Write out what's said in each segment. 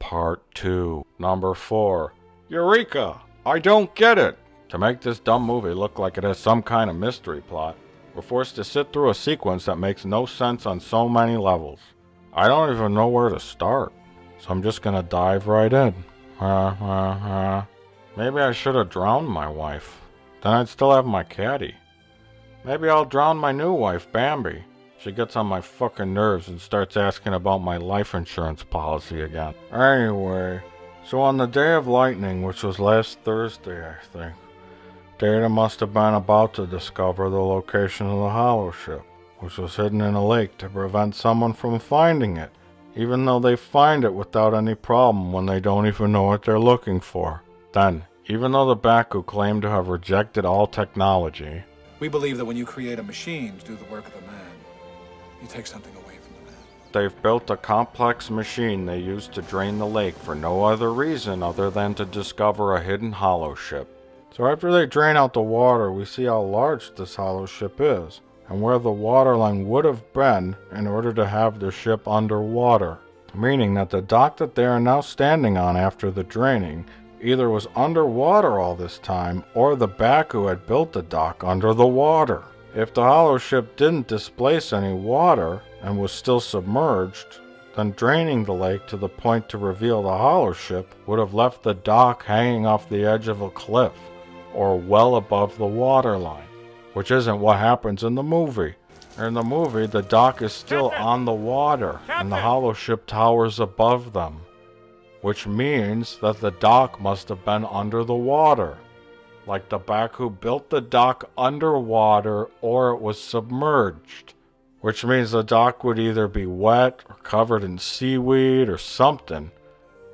Part 2. Number 4. Eureka! I don't get it! To make this dumb movie look like it has some kind of mystery plot, we're forced to sit through a sequence that makes no sense on so many levels. I don't even know where to start, so I'm just gonna dive right in. Maybe I should have drowned my wife. Then I'd still have my caddy. Maybe I'll drown my new wife, Bambi. She gets on my fucking nerves and starts asking about my life insurance policy again. Anyway, so on the day of lightning, which was last Thursday, I think, Data must have been about to discover the location of the hollow ship, which was hidden in a lake to prevent someone from finding it, even though they find it without any problem when they don't even know what they're looking for. Then, even though the Baku claim to have rejected all technology, we believe that when you create a machine to do the work of a man, you take something away from the man. They've built a complex machine they use to drain the lake for no other reason other than to discover a hidden hollow ship. So after they drain out the water, we see how large this hollow ship is, and where the waterline would have been in order to have the ship underwater. Meaning that the dock that they are now standing on after the draining either was underwater all this time, or the Baku had built the dock under the water. If the hollow ship didn't displace any water and was still submerged, then draining the lake to the point to reveal the hollow ship would have left the dock hanging off the edge of a cliff, or well above the waterline, which isn't what happens in the movie. In the movie, the dock is still on the water, and the hollow ship towers above them, which means that the dock must have been under the water. Like the Baku built the dock underwater or it was submerged, which means the dock would either be wet or covered in seaweed or something.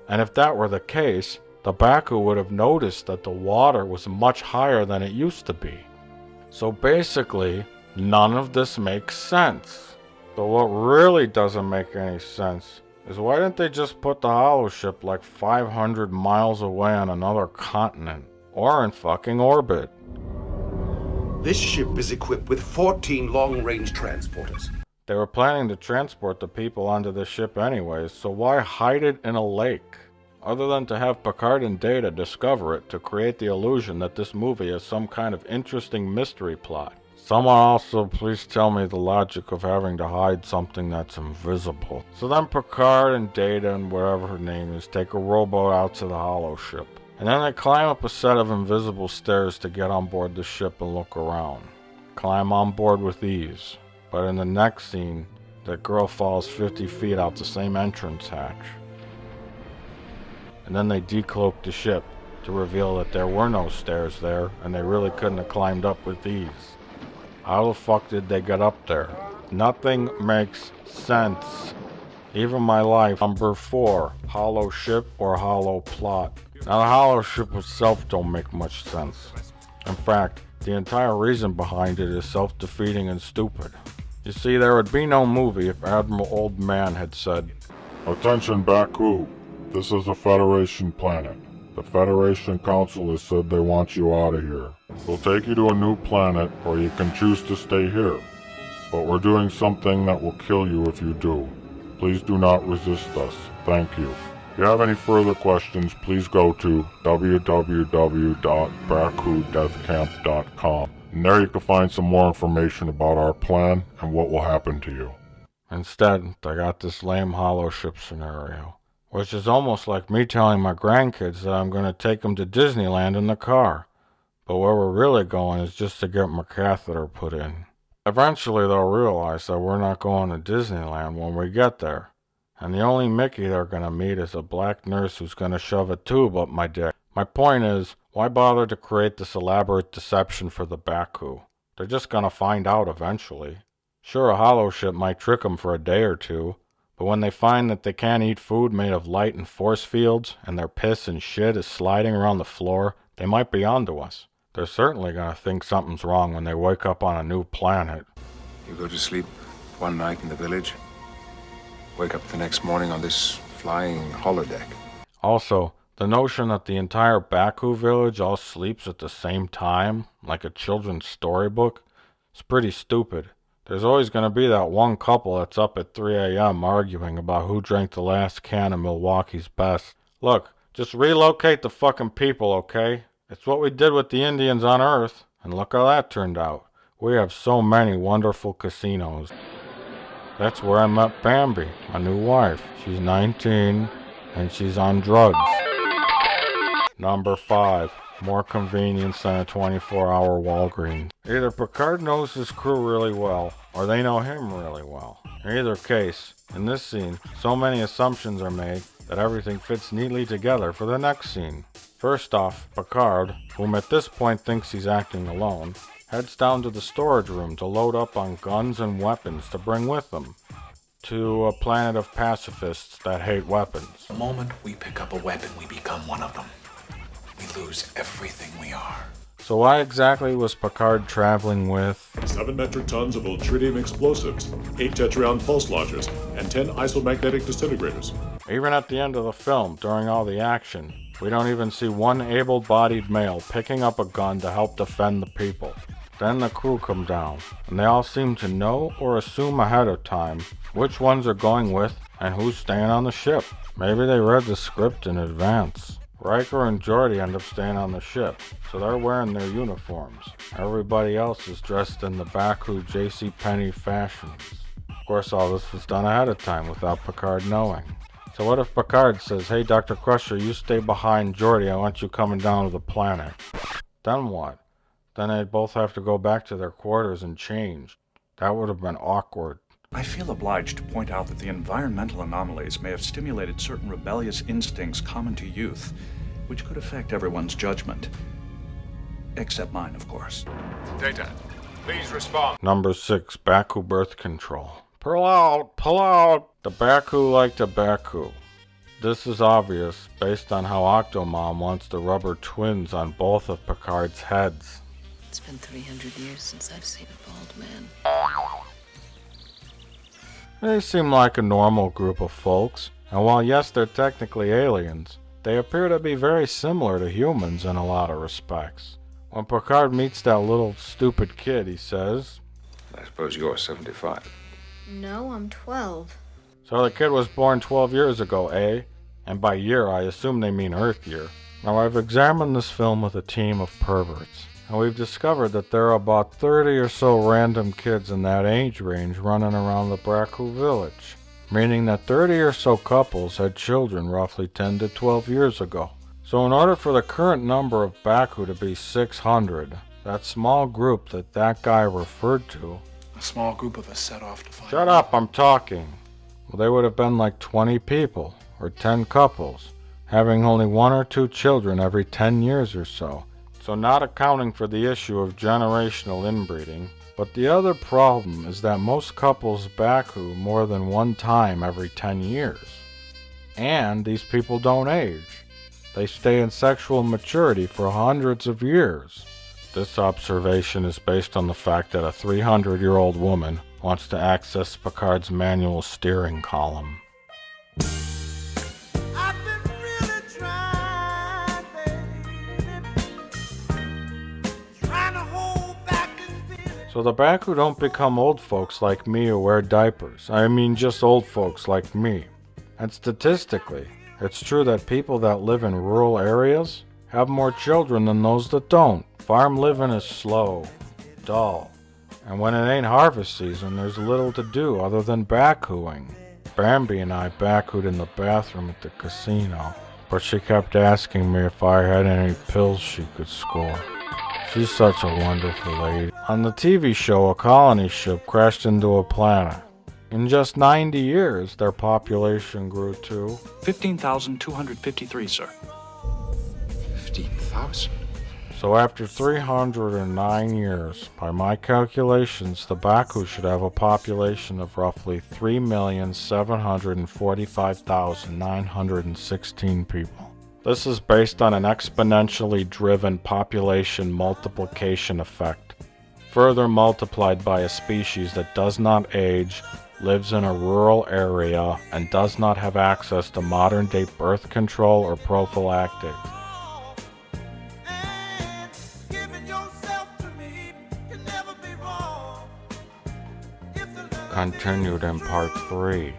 And if that were the case, the Baku would have noticed that the water was much higher than it used to be. So basically, none of this makes sense. But what really doesn't make any sense is why didn't they just put the hollow ship like 500 miles away on another continent? Or in fucking orbit. This ship is equipped with 14 long-range transporters. They were planning to transport the people onto the ship anyways, so why hide it in a lake? Other than to have Picard and Data discover it to create the illusion that this movie has some kind of interesting mystery plot. Someone also please tell me the logic of having to hide something that's invisible. So then Picard and Data and whatever her name is take a rowboat out to the hollow ship. And then they climb up a set of invisible stairs to get on board the ship and look around. Climb on board with ease. But in the next scene, that girl falls 50 feet out the same entrance hatch. And then they decloak the ship to reveal that there were no stairs there and they really couldn't have climbed up with ease. How the fuck did they get up there? Nothing makes sense. Even my life. Number 4. Hollow ship or hollow plot. Now the hollow ship itself don't make much sense. In fact, the entire reason behind it is self-defeating and stupid. You see, there would be no movie if Admiral Old Man had said, "Attention Baku, this is a Federation planet. The Federation Council has said they want you out of here. We'll take you to a new planet, or you can choose to stay here. But we're doing something that will kill you if you do. Please do not resist us. Thank you." If you have any further questions, please go to www.bakudeathcamp.com. And there you can find some more information about our plan and what will happen to you. Instead, they got this lame hollow ship scenario, which is almost like me telling my grandkids that I'm going to take them to Disneyland in the car. But where we're really going is just to get my catheter put in. Eventually they'll realize that we're not going to Disneyland when we get there. And the only Mickey they're gonna meet is a black nurse who's gonna shove a tube up my dick. My point is, why bother to create this elaborate deception for the Baku? They're just gonna find out eventually. Sure, a hollow ship might trick them for a day or two, but when they find that they can't eat food made of light and force fields, and their piss and shit is sliding around the floor, they might be onto us. They're certainly gonna think something's wrong when they wake up on a new planet. You go to sleep one night in the village, wake up the next morning on this flying holodeck. Also, the notion that the entire Baku village all sleeps at the same time, like a children's storybook, is pretty stupid. There's always going to be that one couple that's up at 3 a.m. arguing about who drank the last can of Milwaukee's Best. Look, just relocate the fucking people, okay? It's what we did with the Indians on Earth, and look how that turned out. We have so many wonderful casinos. That's where I met Bambi, my new wife. She's 19, and she's on drugs. Number 5. More convenience than a 24-hour Walgreens. Either Picard knows his crew really well, or they know him really well. In either case, in this scene, so many assumptions are made that everything fits neatly together for the next scene. First off, Picard, whom at this point thinks he's acting alone, heads down to the storage room to load up on guns and weapons to bring with them to a planet of pacifists that hate weapons. The moment we pick up a weapon, we become one of them. We lose everything we are. So why exactly was Picard traveling with 7 metric tons of Ultrinium explosives, 8 tetraround pulse launchers, and 10 isomagnetic disintegrators. Even at the end of the film, during all the action, we don't even see one able-bodied male picking up a gun to help defend the people. Then the crew come down, and they all seem to know or assume ahead of time which ones are going with and who's staying on the ship. Maybe they read the script in advance. Riker and Geordi end up staying on the ship, so they're wearing their uniforms. Everybody else is dressed in the Baku JCPenney fashions. Of course, all this was done ahead of time without Picard knowing. So what if Picard says, "Hey, Dr. Crusher, you stay behind Geordi, I want you coming down to the planet." Then what? Then they'd both have to go back to their quarters and change. That would have been awkward. I feel obliged to point out that the environmental anomalies may have stimulated certain rebellious instincts common to youth, which could affect everyone's judgment. Except mine, of course. Data, please respond. Number 6, Baku birth control. Pull out, pull out! The Baku like the Baku. This is obvious based on how Octomom wants the rubber twins on both of Picard's heads. It's been 300 years since I've seen a bald man. They seem like a normal group of folks, and while yes, they're technically aliens, they appear to be very similar to humans in a lot of respects. When Picard meets that little stupid kid, he says, I suppose you're 75. No, I'm 12. "So the kid was born 12 years ago, eh?" And by year, I assume they mean Earth year. Now, I've examined this film with a team of perverts, and we've discovered that there are about 30 or so random kids in that age range running around the Baku village, meaning that 30 or so couples had children roughly 10 to 12 years ago. So in order for the current number of Baku to be 600, that small group that guy referred to... A small group of us set off to find... Shut up, I'm talking. Well, they would have been like 20 people, or 10 couples, having only 1 or 2 children every 10 years or so. So not accounting for the issue of generational inbreeding, but the other problem is that most couples Baku more than one time every 10 years. And these people don't age. They stay in sexual maturity for hundreds of years. This observation is based on the fact that a 300-year-old woman wants to access Picard's manual steering column. So the Baku don't become old folks like me who wear diapers. I mean just old folks like me. And statistically, it's true that people that live in rural areas have more children than those that don't. Farm living is slow, dull, and when it ain't harvest season, there's little to do other than Bakuing. Bambi and I Bakued in the bathroom at the casino, but she kept asking me if I had any pills she could score. She's such a wonderful lady. On the TV show, a colony ship crashed into a planet. In just 90 years, their population grew to 15,253, sir. 15,000? So after 309 years, by my calculations, the Baku should have a population of roughly 3,745,916 people. This is based on an exponentially driven population multiplication effect, further multiplied by a species that does not age, lives in a rural area, and does not have access to modern-day birth control or prophylactics. continued in part 3.